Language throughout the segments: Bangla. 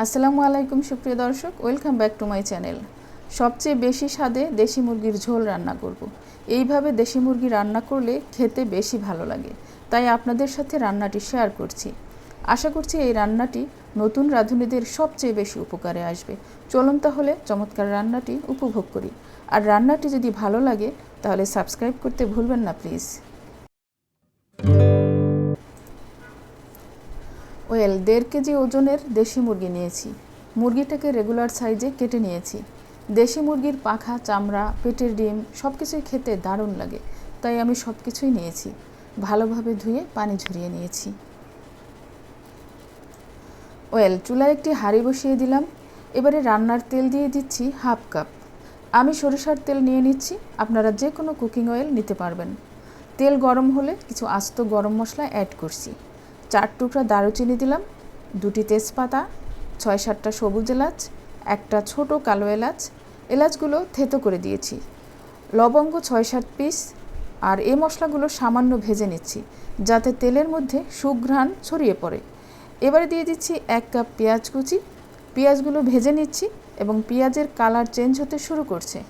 আসসালামু আলাইকুম সুপ্রিয় দর্শক, welcome back to my channel. সবচেয়ে বেশি স্বাদে দেশি মুরগির ঝোল রান্না করব। এইভাবে দেশি মুরগি রান্না করলে খেতে বেশি ভালো লাগে, তাই আপনাদের সাথে রান্নাটি শেয়ার করছি। আশা করছি এই রান্নাটি নতুন রাঁধুনিদের সবচেয়ে বেশি উপকারে আসবে। চলুন তাহলে চমৎকার রান্নাটি উপভোগ করি। আর রান্নাটি যদি ভালো লাগে তাহলে সাবস্ক্রাইব করতে ভুলবেন না প্লিজ। 1.5 কেজি ওজনের দেশি মুরগি নিয়েছি। মুরগিটাকে রেগুলার সাইজে কেটে নিয়েছি। দেশি মুরগির পাখা, চামড়া, পেটের ডিম সব কিছুই খেতে দারুণ লাগে, তাই আমি সব কিছুই নিয়েছি। ভালোভাবে ধুয়ে পানি ঝরিয়ে নিয়েছি। চুলায় একটি হাঁড়ি বসিয়ে দিলাম। এবারে রান্নার তেল দিয়ে দিচ্ছি 1/2 কাপ। আমি সরিষার তেল নিয়ে নিচ্ছি, আপনারা যে কোনো কুকিং অয়েল নিতে পারবেন। তেল গরম হলে কিছু আস্ত গরম মশলা অ্যাড করছি। 4 টুকরা দারুচিনি দিলাম, 2টি তেজপাতা, 6-7টা সবুজ এলাচ, একটা ছোট কালো এলাচ। এলাচগুলো থেতো করে দিয়েছি। লবঙ্গ 6-7 পিস। আর এই মশলাগুলো সামান্য ভেজে নিচ্ছি যাতে তেলের মধ্যে সুঘ্রাণ ছড়িয়ে পড়ে। এবারে দিয়ে দিচ্ছি 1 কাপ পেঁয়াজ কুচি। পেঁয়াজগুলো ভেজে নিচ্ছি এবং পেঁয়াজের কালার চেঞ্জ হতে শুরু করছে।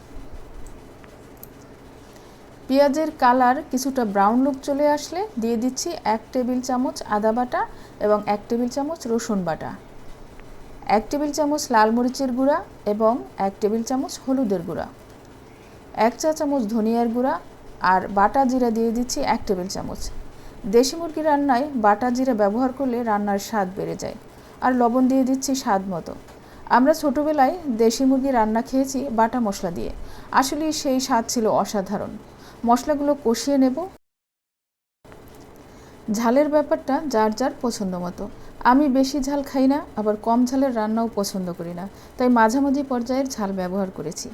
পেঁয়াজের কালার কিছুটা ব্রাউন লুক চলে আসলে দিয়ে দিচ্ছি 1 টেবিল চামচ আদা বাটা এবং 1 টেবিল চামচ রসুন বাটা, 1 টেবিল চামচ লাল মরিচের গুঁড়া এবং 1 টেবিল চামচ হলুদের গুঁড়া, 1 চা চামচ ধনিয়ার গুঁড়া আর বাটা জিরা দিয়ে দিচ্ছি 1 টেবিল চামচ। দেশি মুরগি রান্নায় বাটা জিরা ব্যবহার করলে রান্নার স্বাদ বেড়ে যায়। আর লবণ দিয়ে দিচ্ছি স্বাদ মতো। আমরা ছোটোবেলায় দেশি মুরগি রান্না খেয়েছি বাটা মশলা দিয়ে, আসলে সেই স্বাদ ছিল অসাধারণ। মশলাগুলো কষিয়ে নেব। ঝালের ব্যাপারটা যার যার পছন্দ মতো। আমি বেশি ঝাল খাই না, আবার কম ঝালের রান্নাও পছন্দ করি না, তাই মাঝামাঝি পর্যায়ের ঝাল ব্যবহার করেছি।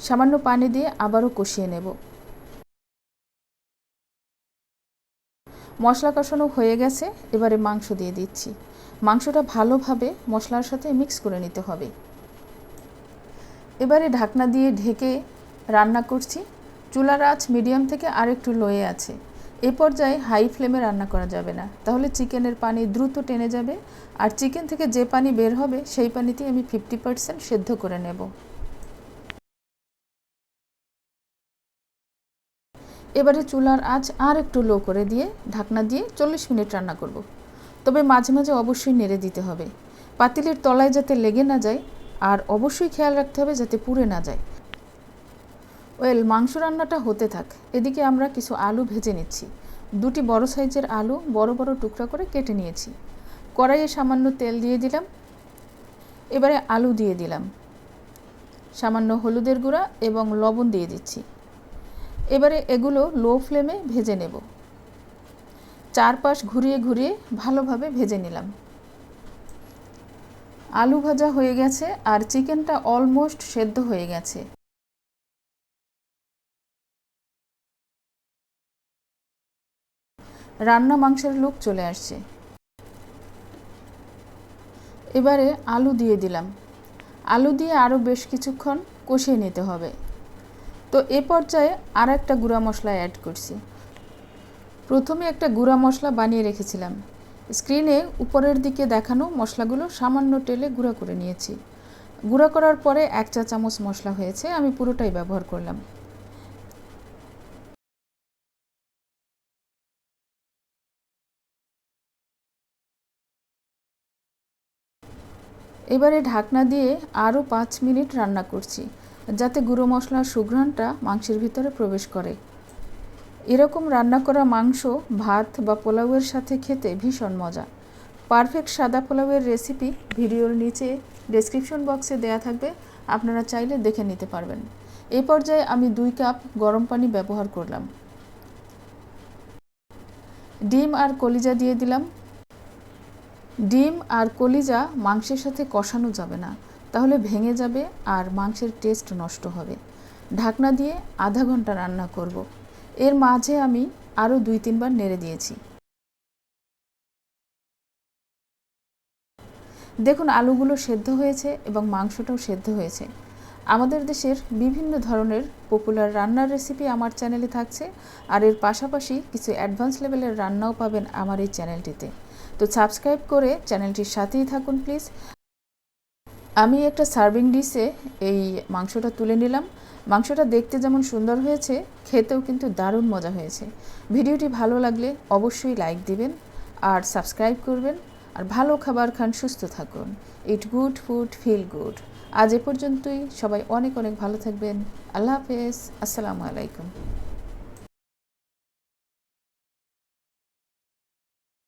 সামান্য পানি দিয়ে আবারও কষিয়ে নেব। মশলা কষানো হয়ে গেছে, এবারে মাংস দিয়ে দিচ্ছি। মাংসটা ভালোভাবে মশলার সাথে মিক্স করে নিতে হবে। এবারে ঢাকনা দিয়ে ঢেকে রান্না করছি। চুলার আঁচ মিডিয়াম থেকে আরেকটু লোয়ে আছে। এ পর্যায়ে হাই ফ্লেমে রান্না করা যাবে না, তাহলে চিকেনের পানি দ্রুত টেনে যাবে। আর চিকেন থেকে যে পানি বের হবে সেই পানিতেই আমি 50% সেদ্ধ করে নেব। এবারে চুলার আঁচ আর একটু লো করে দিয়ে ঢাকনা দিয়ে 40 মিনিট রান্না করব। তবে মাঝে মাঝে অবশ্যই নেড়ে দিতে হবে, পাতিলের তলায় যাতে লেগে না যায়। আর অবশ্যই খেয়াল রাখতে হবে যাতে পুড়ে না যায়। মাংস রান্নাটা হতে থাক, এদিকে আমরা কিছু আলু ভেজে নিচ্ছি। 2টি বড় সাইজের আলু বড় বড় টুকরা করে কেটে নিয়েছি। কড়াইয়ে সামান্য তেল দিয়ে দিলাম। এবারে আলু দিয়ে দিলাম, সামান্য হলুদের গুঁড়া এবং লবণ দিয়ে দিচ্ছি। এবারে এগুলো লো ফ্লেমে ভেজে নেব। চারপাশ ঘুরিয়ে ঘুরিয়ে ভালোভাবে ভেজে নিলাম। আলু ভাজা হয়ে গেছে আর চিকেনটা অলমোস্ট সেদ্ধ হয়ে গেছে। রান্না মাংসের লুক চলে আসছে। এবারে আলু দিয়ে দিলাম। আলু দিয়ে আরও বেশ কিছুক্ষণ কষিয়ে নিতে হবে। তো এ পর্যায়ে আর একটা গুঁড়া মশলা অ্যাড করছি। প্রথমে একটা গুঁড়া মশলা বানিয়ে রেখেছিলাম। স্ক্রিনে উপরের দিকে দেখানো মশলাগুলো সামান্য টেলে গুঁড়া করে নিয়েছি। গুঁড়া করার পরে 1 চা চামচ মশলা হয়েছে, আমি পুরোটাই ব্যবহার করলাম। এবারে ঢাকনা দিয়ে আরও 5 মিনিট রান্না করছি, যাতে গুঁড়ো মশলার সুঘ্রাণটা মাংসের ভিতরে প্রবেশ করে। এরকম রান্না করা মাংস ভাত বা পোলাওয়ের সাথে খেতে ভীষণ মজা। পারফেক্ট সাদা পোলাওয়ের রেসিপি ভিডিওর নিচে ডেসক্রিপশন বক্সে দেয়া থাকবে, আপনারা চাইলে দেখে নিতে পারবেন। এই পর্যায়ে আমি 2 কাপ গরম পানি ব্যবহার করলাম। ডিম আর কলিজা দিয়ে দিলাম। ডিম আর কলিজা মাংসের সাথে কষানো যাবে না, তাহলে ভেঙে যাবে আর মাংসের টেস্ট নষ্ট হবে। ঢাকনা দিয়ে আধা ঘন্টা রান্না করব। এর মাঝে আমি আরও 2-3 বার নেড়ে দিয়েছি। দেখুন আলুগুলো সেদ্ধ হয়েছে এবং মাংসটাও সেদ্ধ হয়েছে। আমাদের দেশের বিভিন্ন ধরনের পপুলার রান্নার রেসিপি আমার চ্যানেলে থাকছে, আর এর পাশাপাশি কিছু অ্যাডভান্স লেভেলের রান্নাও পাবেন আমার এই চ্যানেলটিতে। তো সাবস্ক্রাইব করে চ্যানেলটির সাথেই থাকুন প্লিজ। আমি একটা সার্ভিং ডিশে এই মাংসটা তুলে নিলাম। মাংসটা দেখতে যেমন সুন্দর হয়েছে, খেতেও কিন্তু দারুণ মজা হয়েছে। ভিডিওটি ভালো লাগলে অবশ্যই লাইক দিবেন আর সাবস্ক্রাইব করবেন। আর ভালো খাবার খান, সুস্থ থাকুন। It good food, feel good. আজ এ পর্যন্তই। সবাই অনেক অনেক ভালো থাকবেন। আল্লাহ হাফেজ। আসসালামু আলাইকুম।